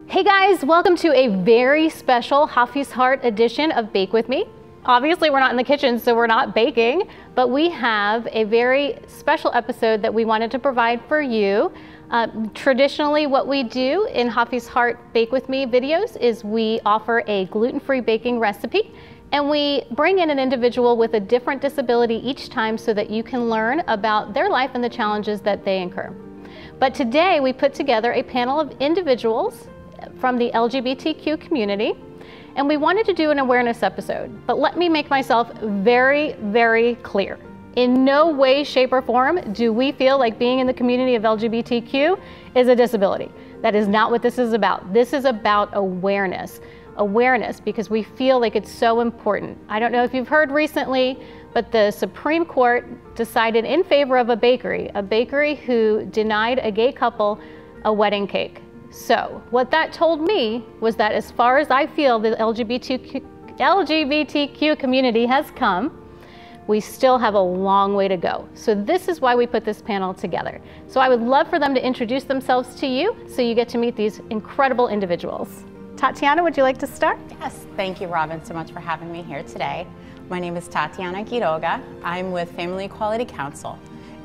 Hey guys, welcome to a very special Hafiz Heart edition of Bake With Me. Obviously we're not in the kitchen, so we're not baking, but we have a very special episode that we wanted to provide for you. Traditionally, what we do in Hafiz Heart Bake With Me videos is we offer a gluten-free baking recipe, and we bring in an individual with a different disability each time so that you can learn about their life and the challenges that they incur. But today we put together a panel of individuals from the LGBTQ community, and we wanted to do an awareness episode. But let me make myself very, very clear. In no way, shape, or form do we feel like being in the community of LGBTQ is a disability. That is not what this is about. This is about awareness. Awareness, because we feel like it's so important. I don't know if you've heard recently, but the Supreme Court decided in favor of a bakery who denied a gay couple a wedding cake. So what that told me was that as far as I feel the LGBTQ community has come, we still have a long way to go. So this is why we put this panel together. So I would love for them to introduce themselves to you so you get to meet these incredible individuals. Tatiana, would you like to start? Yes, thank you, Robin, so much for having me here today. My name is Tatiana Quiroga. I'm with Family Equality Council,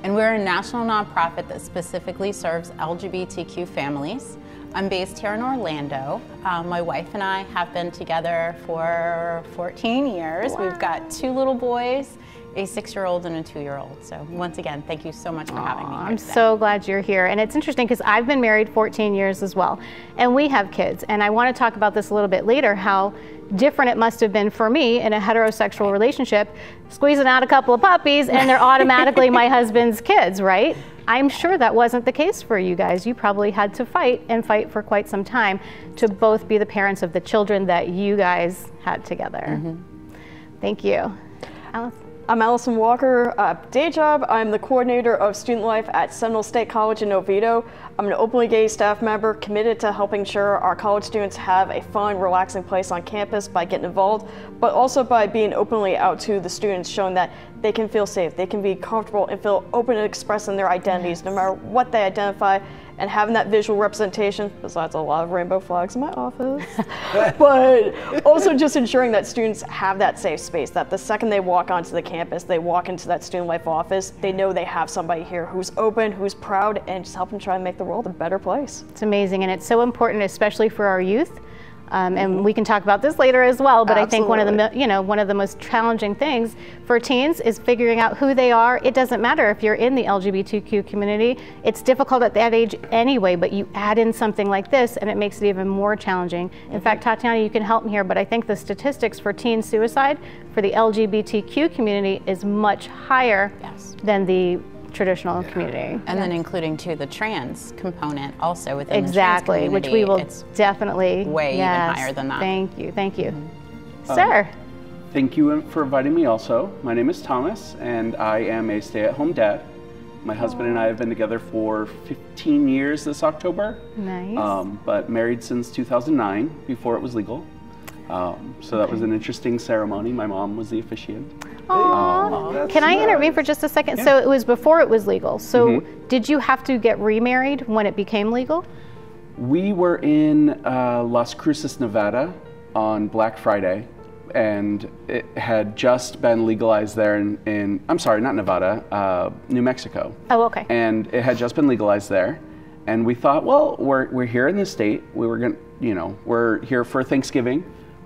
and we're a national nonprofit that specifically serves LGBTQ families. I'm based here in Orlando. My wife and I have been together for 14 years. Wow. We've got 2 little boys, a 6-year-old and a 2-year-old. So once again, thank you so much for having me here I'm today. so glad you're here. And it's interesting because I've been married 14 years as well. And we have kids. And I want to talk about this a little bit later, how different it must have been for me in a heterosexual relationship, squeezing out a couple of puppies and they're automatically my husband's kids, right? I'm sure that wasn't the case for you guys. You probably had to fight and fight for quite some time to both be the parents of the children that you guys had together. Mm-hmm. Thank you. Alice? I'm Allison Walker. Day job, I'm the coordinator of student life at Seminole State College in Oviedo. I'm an openly gay staff member committed to helping sure our college students have a fun, relaxing place on campus by getting involved, but also by being openly out to the students, showing that they can feel safe, they can be comfortable and feel open to expressing their identities, no matter what they identify, and having that visual representation, besides a lot of rainbow flags in my office, but also just ensuring that students have that safe space, that the second they walk onto the campus, they walk into that student life office, they know they have somebody here who's open, who's proud, and just helping try and make the world a better place. It's amazing, and it's so important, especially for our youth. And we can talk about this later as well, but Absolutely. I think one of the most challenging things for teens is figuring out who they are. It doesn't matter if you're in the LGBTQ community. It's difficult at that age anyway, but you add in something like this and it makes it even more challenging. In fact, Tatiana, you can help me here, but I think the statistics for teen suicide for the LGBTQ community is much higher than the traditional community. And then including too the trans component also within the trans Exactly, community. which we will it's definitely way even higher than that. Thank you, thank you. Sir. Thank you for inviting me also. My name is Thomas and I am a stay-at-home dad. My husband and I have been together for 15 years this October. Nice. But married since 2009, before it was legal. So that was an interesting ceremony. My mom was the officiant. Aww. Can I intervene for just a second? Yeah. So it was before it was legal. So did you have to get remarried when it became legal? We were in Las Cruces, Nevada on Black Friday, and it had just been legalized there in I'm sorry, not Nevada, New Mexico. Oh, okay. And it had just been legalized there. And we thought, well, we're here in the state. We were we're here for Thanksgiving,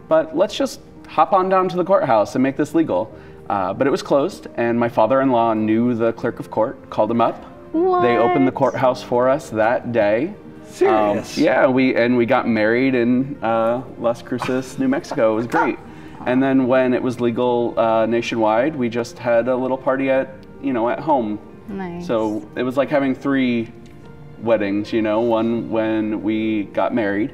but let's just hop on down to the courthouse and make this legal. But it was closed, and my father-in-law knew the clerk of court, called him up. What? They opened the courthouse for us that day. Serious? Yeah, we got married in Las Cruces, New Mexico. It was great. And then when it was legal nationwide, we just had a little party at home. Nice. So it was like having 3 weddings, one when we got married,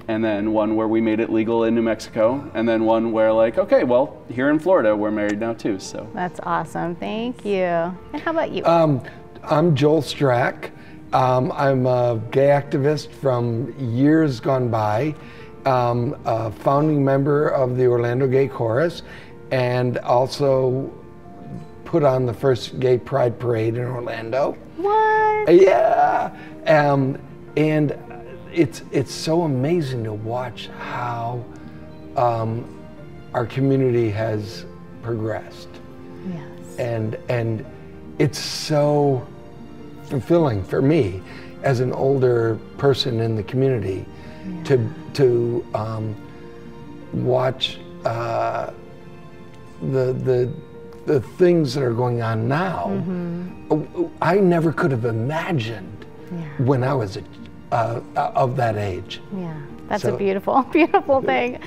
and then one where we made it legal in New Mexico, and then one where okay, well, here in Florida, we're married now too, so. That's awesome, thank you. And how about you? I'm Joel Strack. I'm a gay activist from years gone by, a founding member of the Orlando Gay Chorus, and also put on the first gay pride parade in Orlando. What? Yeah, and it's so amazing to watch how our community has progressed. Yes. And it's so fulfilling for me as an older person in the community to watch the things that are going on now. I never could have imagined when I was of that age. Yeah, that's a beautiful, beautiful thing.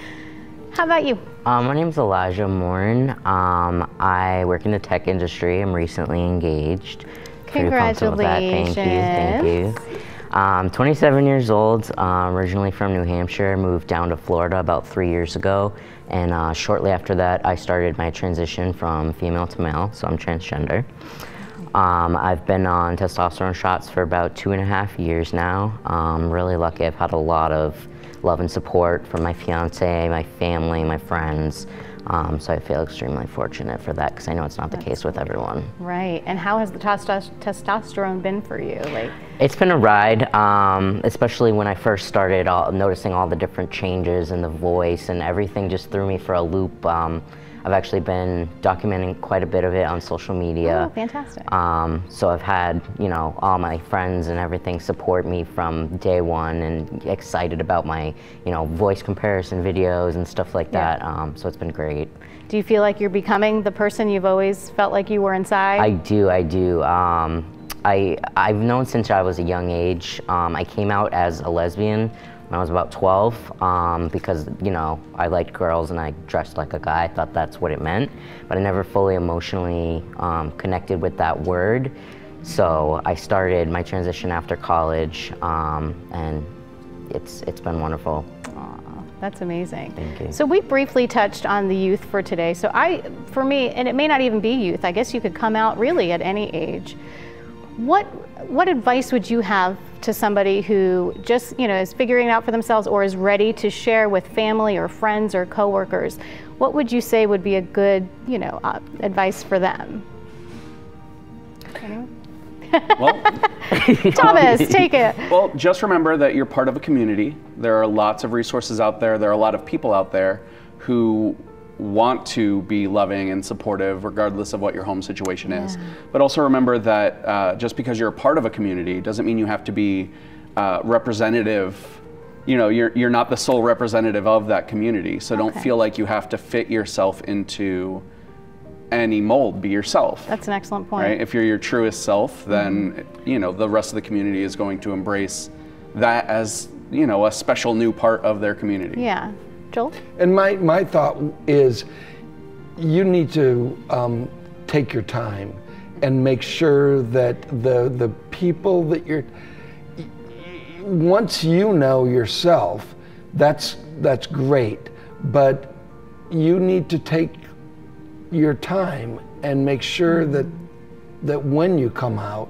How about you? My name's Elijah Morin. I work in the tech industry. I'm recently engaged. Congratulations. Thank you. 27 years old, originally from New Hampshire, moved down to Florida about 3 years ago, and shortly after that I started my transition from female to male, so I'm transgender. I've been on testosterone shots for about 2.5 years now. I'm really lucky. I've had a lot of love and support from my fiance, my family, my friends. So I feel extremely fortunate for that, because I know it's not the case with everyone. Right. And how has the testosterone been for you? It's been a ride, especially when I first started noticing all the different changes in the voice, and everything just threw me for a loop. I've actually been documenting quite a bit of it on social media. Oh, fantastic. So I've had, all my friends and everything support me from day one, and excited about my, voice comparison videos and stuff like that. So it's been great. Do you feel like you're becoming the person you've always felt like you were inside? I do. I've known since I was a young age. I came out as a lesbian when I was about 12, because, I liked girls and I dressed like a guy. I thought that's what it meant, but I never fully emotionally connected with that word. So I started my transition after college, and it's been wonderful. Aw, that's amazing. Thank you. So we briefly touched on the youth for today. So for me, and it may not even be youth, I guess you could come out really at any age. What advice would you have to somebody who just, is figuring it out for themselves, or is ready to share with family or friends or coworkers? What would you say would be a good, advice for them? Anyone? Well, Thomas, take it. Well, just remember that you're part of a community. There are lots of resources out there. There are a lot of people out there who want to be loving and supportive regardless of what your home situation is. But also remember that just because you're a part of a community doesn't mean you have to be representative. You're not the sole representative of that community. So don't feel like you have to fit yourself into any mold. Be yourself. That's an excellent point. Right? If you're your truest self, then the rest of the community is going to embrace that as a special new part of their community. Yeah. Joel? And my thought is, you need to take your time and make sure that the people that once you know yourself, that's great, but you need to take your time and make sure that when you come out,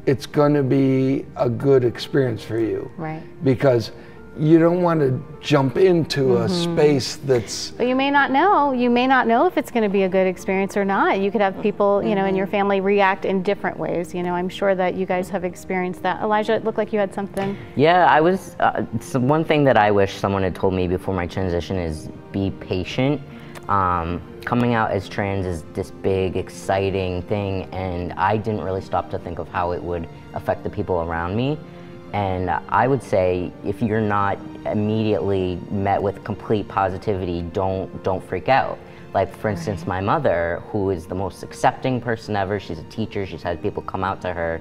it's going to be a good experience for you. Right. Because you don't want to jump into a space that's... But you may not know. You may not know if it's going to be a good experience or not. You could have people, in your family react in different ways. I'm sure that you guys have experienced that. Elijah, it looked like you had something. Yeah, I was... so one thing that I wish someone had told me before my transition is be patient. Coming out as trans is this big, exciting thing, and I didn't really stop to think of how it would affect the people around me. And I would say, if you're not immediately met with complete positivity, don't freak out. Like, for instance, my mother, who is the most accepting person ever, she's a teacher, she's had people come out to her,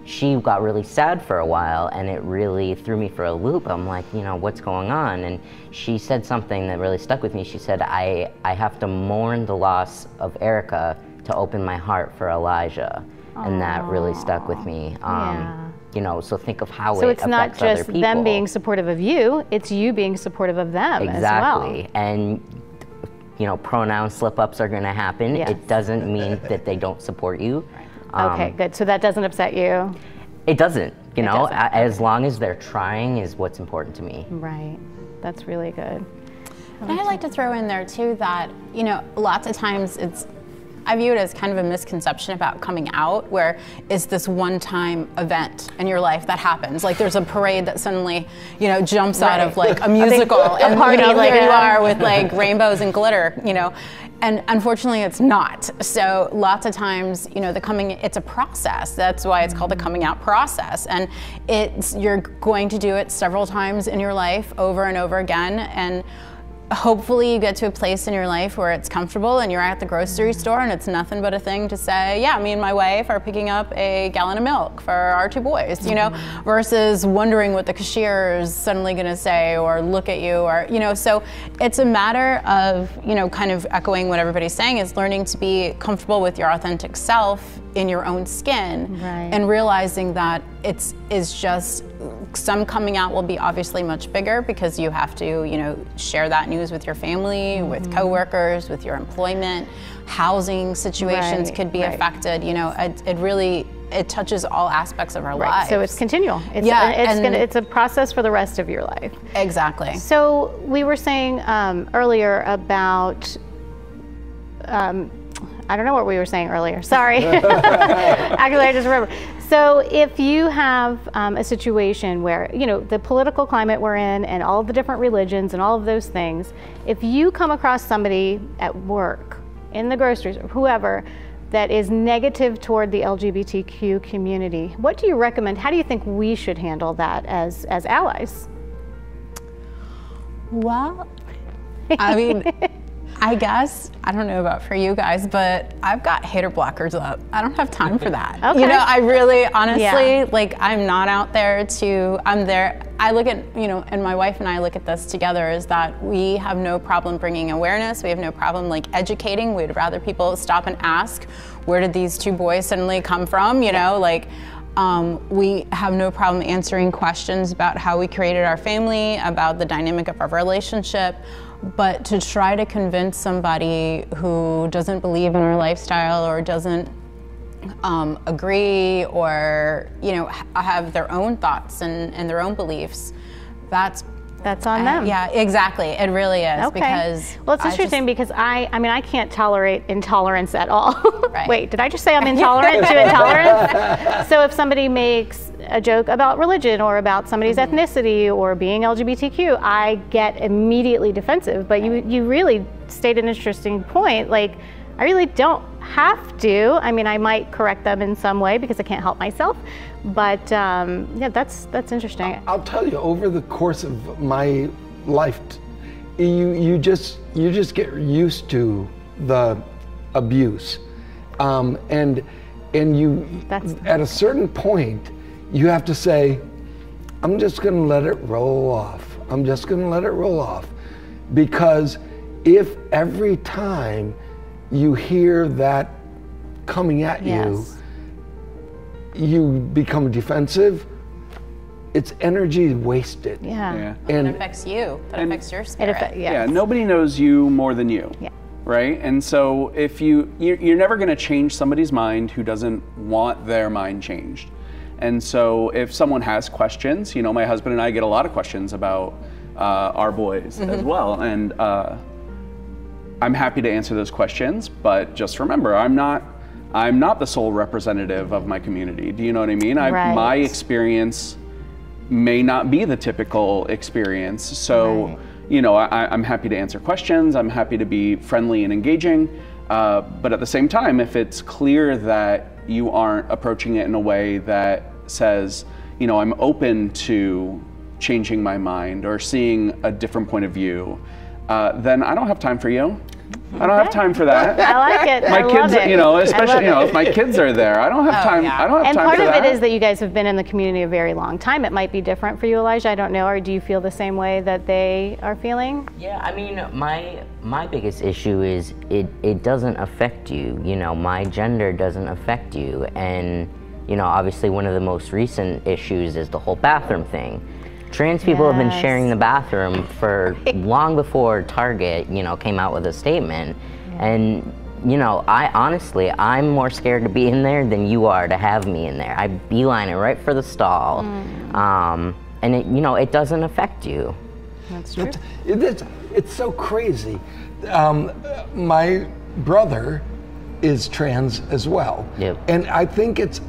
she got really sad for a while, and it really threw me for a loop. I'm like, what's going on? And she said something that really stuck with me. She said, I have to mourn the loss of Erica to open my heart for Elijah. And that really stuck with me. So think of how it affects other people. So it's not just them being supportive of you, it's you being supportive of them as well. Exactly. And pronoun slip-ups are going to happen. Yes. It doesn't mean that they don't support you. Okay, good. So that doesn't upset you? It doesn't. As long as they're trying is what's important to me. Right. That's really good. And I'd like to throw in there too that, lots of times it's I view it as kind of a misconception about coming out, where it's this one-time event in your life that happens. Like there's a parade that suddenly, jumps out of like a musical, and party, like there you are with like rainbows and glitter, And unfortunately, it's not. So lots of times, it's a process. That's why it's called the coming out process. And you're going to do it several times in your life, over and over again. And hopefully you get to a place in your life where it's comfortable and you're at the grocery store and it's nothing but a thing to say, yeah, me and my wife are picking up a gallon of milk for our 2 boys, versus wondering what the cashier is suddenly gonna say or look at you, or, so it's a matter of, kind of echoing what everybody's saying, is learning to be comfortable with your authentic self in your own skin, and realizing that is just, some coming out will be obviously much bigger because you have to, share that news with your family, with coworkers, with your employment, housing situations could be affected. It touches all aspects of our lives. So it's continual. It's a process for the rest of your life. Exactly. So we were saying earlier about, I don't know what we were saying earlier, sorry. Actually, I just remember. So if you have a situation where, the political climate we're in and all the different religions and all of those things, if you come across somebody at work, in the grocery store, whoever, that is negative toward the LGBTQ community, what do you recommend? How do you think we should handle that as allies? Well, I mean, I guess, I don't know about for you guys, but I've got hater blockers up. I don't have time for that. Okay. I really, honestly, I'm not out there I'm there. I look at, and my wife and I look at this together, is that we have no problem bringing awareness. We have no problem educating. We'd rather people stop and ask, where did these 2 boys suddenly come from? We have no problem answering questions about how we created our family, about the dynamic of our relationship. But to try to convince somebody who doesn't believe in our lifestyle or doesn't agree, or have their own thoughts and their own beliefs, that's on them. Yeah, exactly. It really is. Okay. Because well, it's interesting because I can't tolerate intolerance at all. Right. Wait, did I just say I'm intolerant to intolerance? So if somebody makes a joke about religion or about somebody's ethnicity or being LGBTQ, I get immediately defensive. But you really stated an interesting point. I really don't have to. I mean, I might correct them in some way because I can't help myself. But yeah, that's interesting. I'll tell you, over the course of my life, you just get used to the abuse, and you at a certain point you have to say, I'm just going to let it roll off. I'm just going to let it roll off, because if every time you hear that coming at you, you become defensive, it's energy wasted. Yeah. And it affects you. That affects your spirit. Yeah, nobody knows you more than you. Yeah. Right? And so if you're never going to change somebody's mind who doesn't want their mind changed. And so if someone has questions, my husband and I get a lot of questions about our boys as well. And I'm happy to answer those questions, but just remember, I'm not the sole representative of my community. Do you know what I mean? My experience may not be the typical experience. So, I'm happy to answer questions. I'm happy to be friendly and engaging. But at the same time, if it's clear that you aren't approaching it in a way that says, I'm open to changing my mind or seeing a different point of view, then I don't have time for you. I don't have time for that. I like it. My kids, especially, if my kids are there, I don't have time. Yeah. I don't have and time part for of that. it is that you guys have been in the community a very long time. It might be different for you, Elijah. I don't know. Or do you feel the same way that they are feeling? Yeah, I mean, my biggest issue is it doesn't affect you. My gender doesn't affect you, and obviously one of the most recent issues is the whole bathroom thing. Trans people have been sharing the bathroom for long before Target, came out with a statement. And, I'm more scared to be in there than you are to have me in there. I beeline it right for the stall. And it doesn't affect you. That's true. It's so crazy. My brother is trans as well. Yep. And I think it's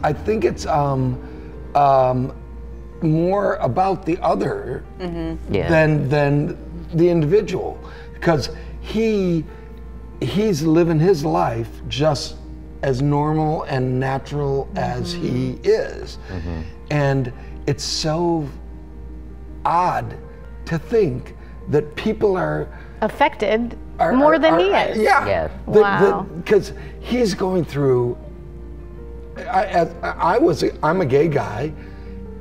more about the other than the individual, because he's living his life just as normal and natural as he is. And it's so odd to think that people are affected more than he is. Yeah. Wow. Because he's going through, I'm a gay guy,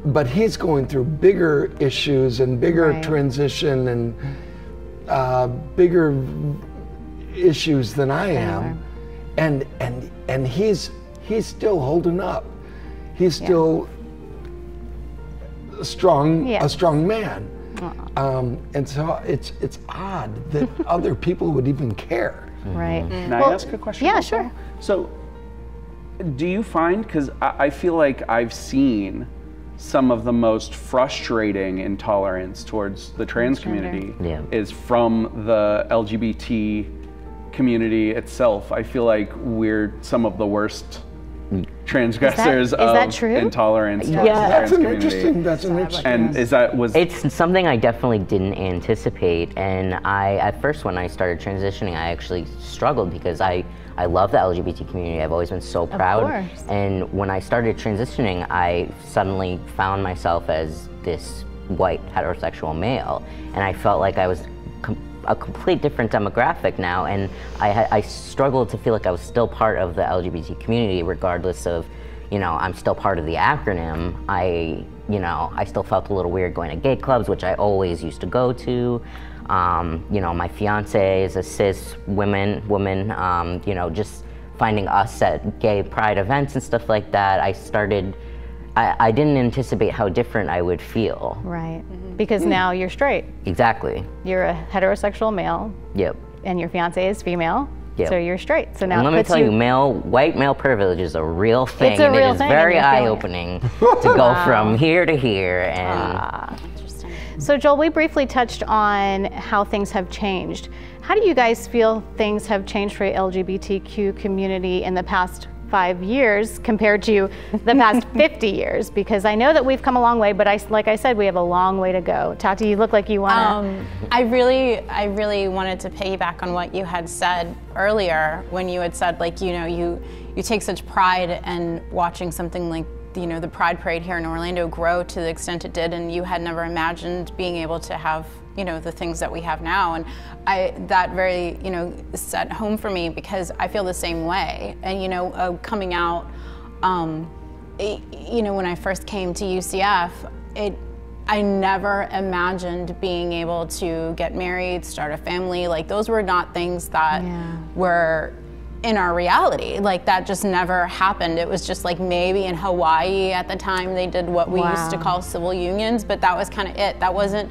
but he's going through bigger issues and bigger transition and bigger issues than I am. And he's still holding up. He's still a strong man. And so it's odd that other people would even care. Right. Can I ask a question? Yeah, also? sure. So, do you find, because I feel like I've seen some of the most frustrating intolerance towards the trans community is from the LGBT community itself. I feel like we're some of the worst transgressors of intolerance towards the trans community. That's an interesting. And It's something I definitely didn't anticipate, and at first when I started transitioning, I actually struggled because I love the LGBT community. I've always been so proud. Of course. And when I started transitioning, I suddenly found myself as this white heterosexual male, and I felt like I was a complete different demographic now, and I struggled to feel like I was still part of the LGBT community, regardless of, I'm still part of the acronym. I still felt a little weird going to gay clubs, which I always used to go to. My fiance is a cis woman, just finding us at gay pride events and stuff like that. I didn't anticipate how different I would feel. Right. Because now you're straight. Exactly. You're a heterosexual male. Yep. And your fiance is female. Yep. So you're straight. So now and let me tell you, white male privilege is a real thing. It's a real thing. It is very eye-opening to go from here to here. And Interesting. So Joel, we briefly touched on how things have changed. How do you guys feel things have changed for the LGBTQ community in the past 5 years compared to the past 50 years? Because I know that we've come a long way, but like I said, we have a long way to go. Tati, you look like you want to. I really wanted to piggyback on what you had said earlier when you had said, like, you take such pride in watching something like the Pride Parade here in Orlando grow to the extent it did, and you had never imagined being able to have the things that we have now. And that very set home for me, because I feel the same way. And coming out, when I first came to UCF, I never imagined being able to get married, start a family. Like, those were not things that were in our reality. Like, that just never happened. It was just like maybe in Hawaii at the time they did what we used to call civil unions, but that was kind of it. That wasn't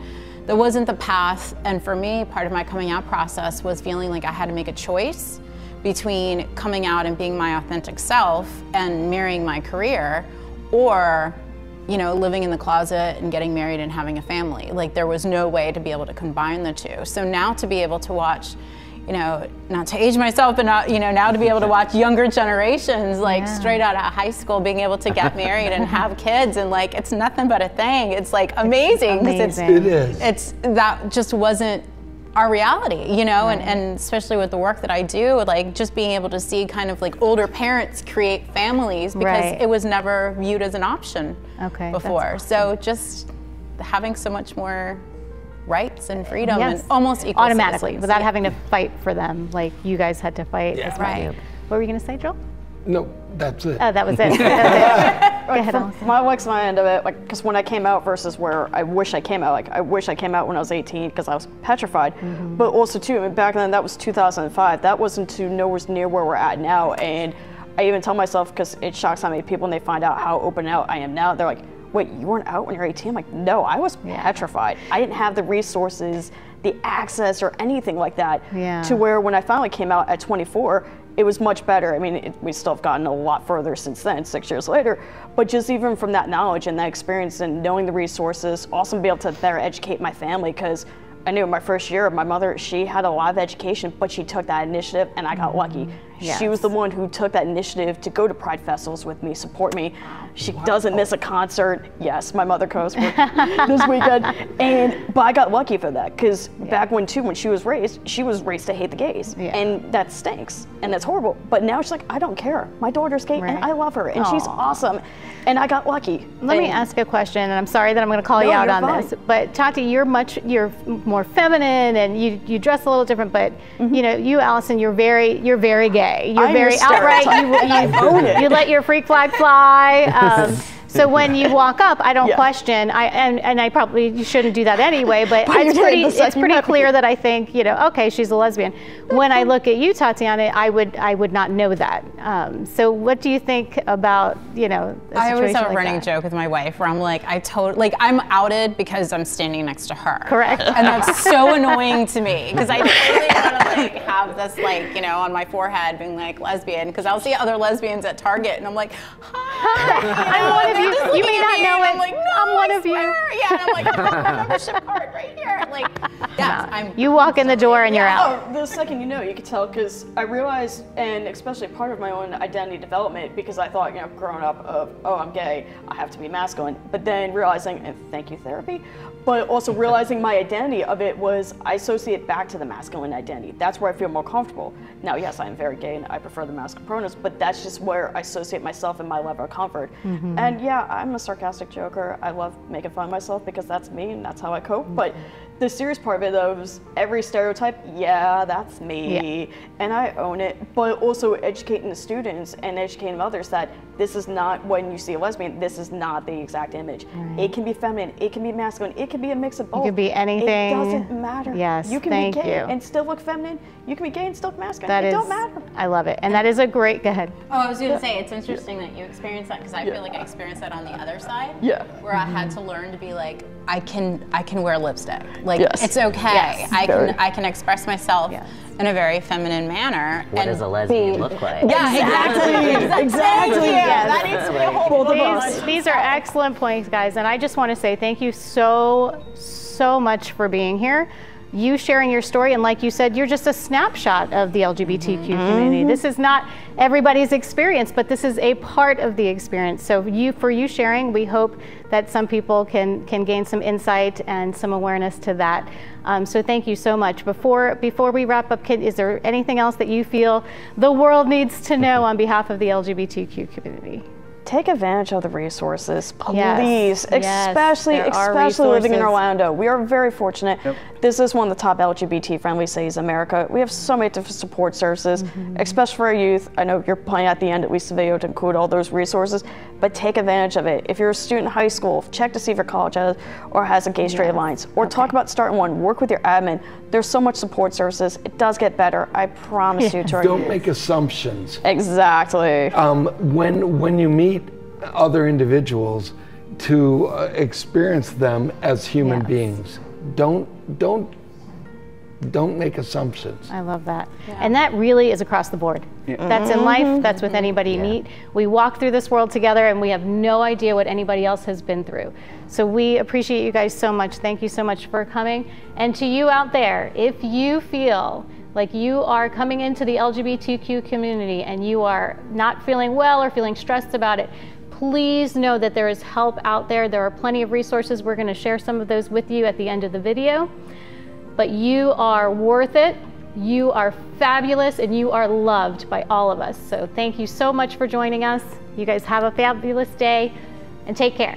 the path. And for me, part of my coming out process was feeling like I had to make a choice between coming out and being my authentic self and marrying my career, or living in the closet and getting married and having a family. Like, there was no way to be able to combine the two. So now to be able to watch, not to age myself, but now to be able to watch younger generations, like straight out of high school, being able to get married and have kids, and like, it's nothing but a thing. It's like amazing. It's that just wasn't our reality, and especially with the work that I do, like just being able to see kind of like older parents create families, because it was never viewed as an option before. Awesome. So just having so much more rights and freedom and almost equal automatically citizens. without having to fight for them, like you guys had to fight as well. Right. What were you going to say, Joel? No, that's it. Oh, that was it. That was it. Go ahead, Allison. My end of it, like, because when I came out versus where I wish I came out, like, I wish I came out when I was 18 because I was petrified. But also too, I mean, back then, that was 2005. That wasn't nowhere near where we're at now. And I even tell myself, because it shocks how many people when they find out how open out I am now, they're like, wait, you weren't out when you were 18? I'm like, no, I was petrified. I didn't have the resources, the access, or anything like that. To where when I finally came out at 24, it was much better. I mean, we still have gotten a lot further since then, 6 years later, but just even from that knowledge and that experience and knowing the resources, also be able to better educate my family, because I knew in my first year, my mother, she had a lot of education, but she took that initiative, and I got lucky. Yes. She was the one who took that initiative to go to Pride festivals with me, support me. She doesn't miss a concert. Yes, my mother goes this weekend. But I got lucky for that, because back when she was raised to hate the gays. Yeah. And that stinks, and that's horrible. But now she's like, I don't care. My daughter's gay, and I love her, and she's awesome. And I got lucky. Let me ask a question, and I'm sorry that I'm going to call you out on this, but Tati, you're more feminine, and you dress a little different. But you know, you, Allison, you're very gay. You're very outright. You let your freak flag fly. So when you walk up, I don't question. And I probably shouldn't do that anyway. But it's pretty clear that I think, you know, okay, she's a lesbian. When I look at you, Tatiana, I would not know that. So what do you think about, you know, a I always have a like running that? joke with my wife where I'm like, I'm outed because I'm standing next to her. Correct. And that's so annoying to me, because I totally want to like have this like, you know, on my forehead being like lesbian, because I'll see other lesbians at Target and I'm like, hi. I'm one of you. You may not know it. I'm like, no, I'm one of you. Yeah, and I'm like, I have my membership card right here. Like, you walk in the door and you're out. Oh, the second you know, you could tell, because I realized, and especially part of my own identity development, because I thought, you know, growing up oh, I'm gay, I have to be masculine. But then realizing, and thank you therapy, but also realizing my identity of it was I associate back to the masculine identity. That's where I feel more comfortable. Now, yes, I am very gay and I prefer the masculine pronouns, but that's just where I associate myself and my level of comfort. And yeah, I'm a sarcastic joker. I love making fun of myself because that's me and that's how I cope. But the serious part of it, though, is every stereotype, yeah, that's me, and I own it, but also educating the students and educating others that this is not, when you see a lesbian, this is not the exact image. It can be feminine, it can be masculine, it can be a mix of both. It could be anything. It doesn't matter. Yes, you can thank be gay you. and still look feminine. You can be gay and still look masculine. That it is, don't matter. I love it, and that is a great. Go ahead. Oh, I was going to say, it's interesting that you experienced that, because I feel like I experienced that on the other side. Yeah. Where I had to learn to be like, I can wear lipstick. Like, Yes. it's okay. Yes. I can express myself in a very feminine manner. What does a lesbian look like? Yeah, exactly. Exactly. That needs to be a whole book. These are excellent points, guys, and I just want to say thank you so much for being here. You sharing your story, and like you said, you're just a snapshot of the LGBTQ community. This is not everybody's experience, but this is a part of the experience. So for you sharing, we hope that some people can gain some insight and some awareness to that. So thank you so much. Before we wrap up, is there anything else that you feel the world needs to know on behalf of the LGBTQ community? Take advantage of the resources, please. Yes. Especially living in resources. Orlando. We are very fortunate. This is one of the top LGBT-friendly cities in America. We have so many different support services, especially for our youth. I know you're planning at the end, at least, the video to include all those resources, but take advantage of it. If you're a student in high school, check to see if your college has a gay-straight alliance, or talk about starting one. Work with your admin. There's so much support services. It does get better. I promise you. To our Don't youth. make assumptions. Exactly. When you meet other individuals, to experience them as human beings. Don't make assumptions. I love that. And that really is across the board. That's in life, that's with anybody you meet. We walk through this world together and we have no idea what anybody else has been through. So we appreciate you guys so much. Thank you so much for coming. And to you out there, if you feel like you are coming into the LGBTQ community and you are not feeling well or feeling stressed about it, please know that there is help out there. There are plenty of resources. We're going to share some of those with you at the end of the video. But you are worth it. You are fabulous, and you are loved by all of us. So thank you so much for joining us. You guys have a fabulous day, and take care.